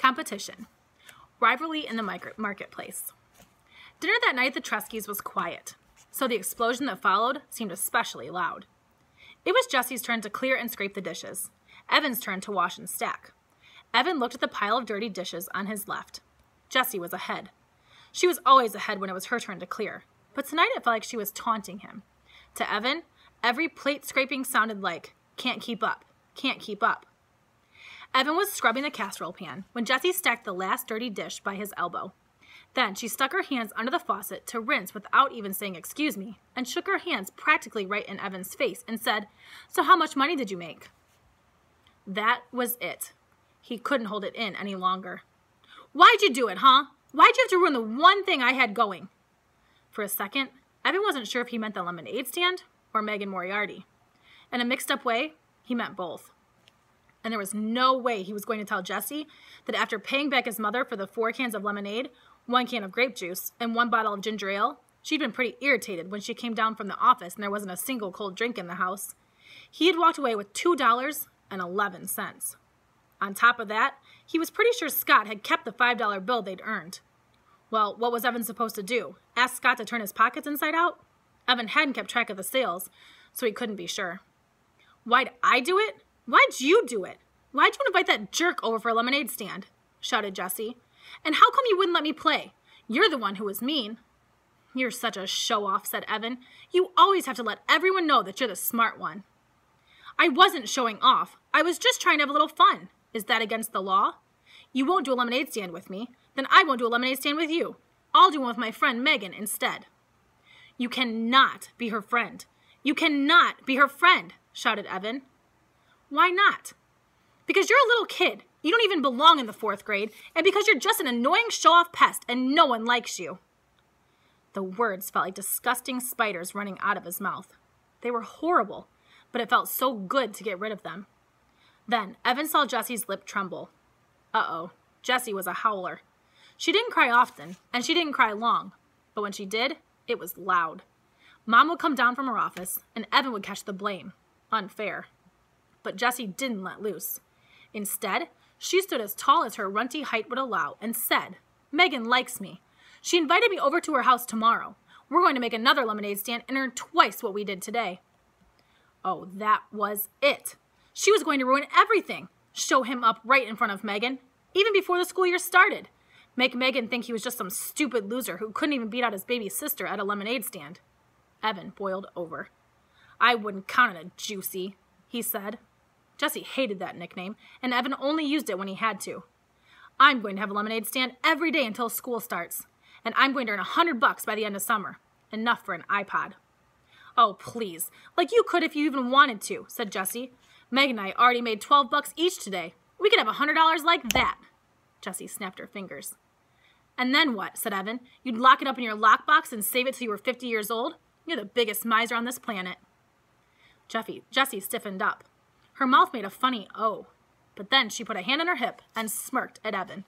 Competition. Rivalry in the marketplace. Dinner that night at the Treskys was quiet, so the explosion that followed seemed especially loud. It was Jesse's turn to clear and scrape the dishes. Evan's turn to wash and stack. Evan looked at the pile of dirty dishes on his left. Jessie was ahead. She was always ahead when it was her turn to clear, but tonight it felt like she was taunting him. To Evan, every plate scraping sounded like, "Can't keep up, can't keep up." Evan was scrubbing the casserole pan when Jessie stacked the last dirty dish by his elbow. Then she stuck her hands under the faucet to rinse without even saying excuse me, and shook her hands practically right in Evan's face and said, "So how much money did you make?" That was it. He couldn't hold it in any longer. "Why'd you do it, huh? Why'd you have to ruin the one thing I had going?" For a second, Evan wasn't sure if he meant the lemonade stand or Megan Moriarty. In a mixed-up way, he meant both. And there was no way he was going to tell Jessie that after paying back his mother for the 4 cans of lemonade, 1 can of grape juice, and 1 bottle of ginger ale, she'd been pretty irritated when she came down from the office and there wasn't a single cold drink in the house. He had walked away with $2.11. On top of that, he was pretty sure Scott had kept the $5 bill they'd earned. Well, what was Evan supposed to do? Ask Scott to turn his pockets inside out? Evan hadn't kept track of the sales, so he couldn't be sure. "Why'd I do it? Why'd you do it? Why'd you invite that jerk over for a lemonade stand?" shouted Jessie. "And how come you wouldn't let me play? You're the one who was mean." "You're such a show-off," said Evan. "You always have to let everyone know that you're the smart one." "I wasn't showing off. I was just trying to have a little fun. Is that against the law? You won't do a lemonade stand with me. Then I won't do a lemonade stand with you. I'll do one with my friend Megan instead." "You cannot be her friend. You cannot be her friend," shouted Evan. "Why not?" "Because you're a little kid. You don't even belong in the 4th grade, and because you're just an annoying show-off pest and no one likes you." The words felt like disgusting spiders running out of his mouth. They were horrible, but it felt so good to get rid of them. Then Evan saw Jessie's lip tremble. Uh-oh, Jessie was a howler. She didn't cry often, and she didn't cry long, but when she did, it was loud. Mom would come down from her office, and Evan would catch the blame. Unfair. But Jessie didn't let loose. Instead, she stood as tall as her runty height would allow and said, "Megan likes me. She invited me over to her house tomorrow. We're going to make another lemonade stand and earn twice what we did today." Oh, that was it. She was going to ruin everything. Show him up right in front of Megan, even before the school year started. Make Megan think he was just some stupid loser who couldn't even beat out his baby sister at a lemonade stand. Evan boiled over. "I wouldn't count on a Juicy," he said. Jessie hated that nickname, and Evan only used it when he had to. "I'm going to have a lemonade stand every day until school starts, and I'm going to earn $100 by the end of summer. Enough for an iPod." "Oh, please, like you could if you even wanted to," said Jessie. "Megan and I already made $12 each today. We could have $100 like that." Jessie snapped her fingers. "And then what?" said Evan. "You'd lock it up in your lockbox and save it till you were 50 years old? You're the biggest miser on this planet." Jessie stiffened up. Her mouth made a funny O, but then she put a hand on her hip and smirked at Evan.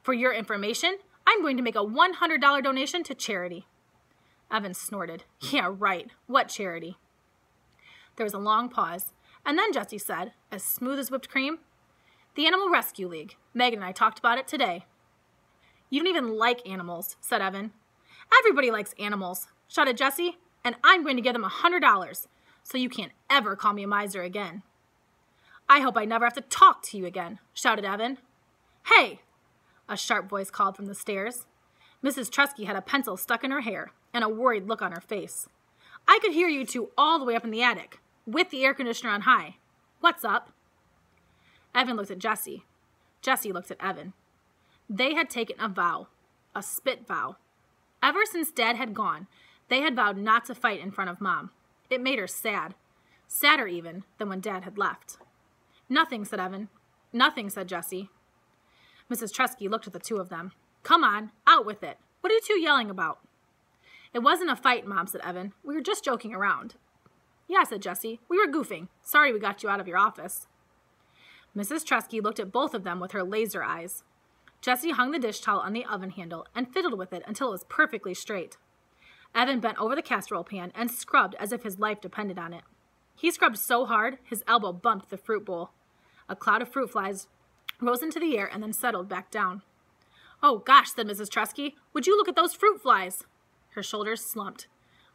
"For your information, I'm going to make a $100 donation to charity." Evan snorted. "Yeah, right. What charity?" There was a long pause, and then Jessie said, as smooth as whipped cream, "The Animal Rescue League. Megan and I talked about it today." "You don't even like animals," said Evan. "Everybody likes animals," shouted Jessie, "and I'm going to give them $100, so you can't ever call me a miser again." "I hope I never have to talk to you again," shouted Evan. "Hey!" a sharp voice called from the stairs. Mrs. Tresky had a pencil stuck in her hair and a worried look on her face. "I could hear you two all the way up in the attic, with the air conditioner on high. What's up?" Evan looked at Jessie. Jessie looked at Evan. They had taken a vow, a spit vow. Ever since Dad had gone, they had vowed not to fight in front of Mom. It made her sad, sadder even than when Dad had left. "Nothing," said Evan. "Nothing," said Jessie. Mrs. Tresky looked at the two of them. "Come on, out with it. What are you two yelling about?" "It wasn't a fight, Mom," said Evan. "We were just joking around." "Yeah," said Jessie. "We were goofing. Sorry we got you out of your office." Mrs. Tresky looked at both of them with her laser eyes. Jessie hung the dish towel on the oven handle and fiddled with it until it was perfectly straight. Evan bent over the casserole pan and scrubbed as if his life depended on it. He scrubbed so hard, his elbow bumped the fruit bowl. A cloud of fruit flies rose into the air, and then settled back down. "Oh, gosh," said Mrs. Tresky. "Would you look at those fruit flies?" Her shoulders slumped.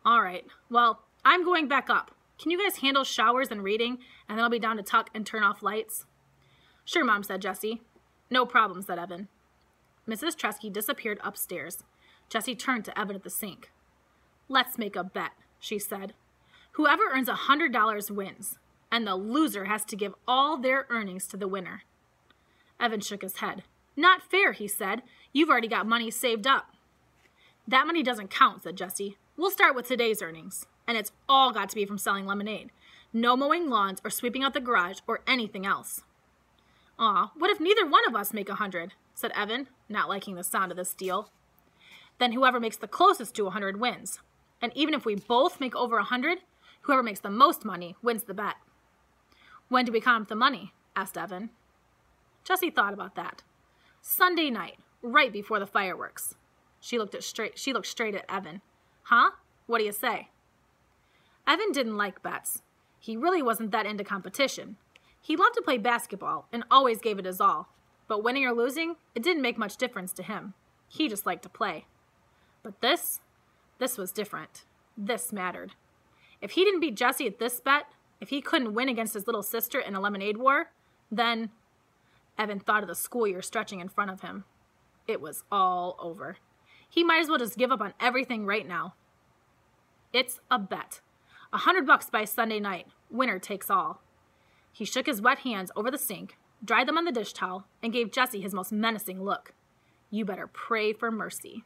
"All right. Well, I'm going back up. Can you guys handle showers and reading, and then I'll be down to tuck and turn off lights?" "Sure, Mom," said Jessie. "No problem," said Evan. Mrs. Tresky disappeared upstairs. Jessie turned to Evan at the sink. "Let's make a bet," she said. "Whoever earns $100 wins, and the loser has to give all their earnings to the winner." Evan shook his head. "Not fair," he said. "You've already got money saved up." "That money doesn't count," said Jessie. "We'll start with today's earnings, and it's all got to be from selling lemonade. No mowing lawns or sweeping out the garage or anything else." "Aw, what if neither one of us make 100? Said Evan, not liking the sound of this deal. "Then whoever makes the closest to 100 wins. And even if we both make over 100, whoever makes the most money wins the bet." "When do we count up the money?" asked Evan. Jessie thought about that. "Sunday night, right before the fireworks." She looked straight at Evan. "Huh? What do you say?" Evan didn't like bets. He really wasn't that into competition. He loved to play basketball and always gave it his all. But winning or losing, it didn't make much difference to him. He just liked to play. But this was different. This mattered. If he didn't beat Jessie at this bet, if he couldn't win against his little sister in a lemonade war, then... Evan thought of the school year stretching in front of him. It was all over. He might as well just give up on everything right now. It's a bet. $100 by Sunday night. Winner takes all. He shook his wet hands over the sink, dried them on the dish towel, and gave Jessie his most menacing look. "You better pray for mercy."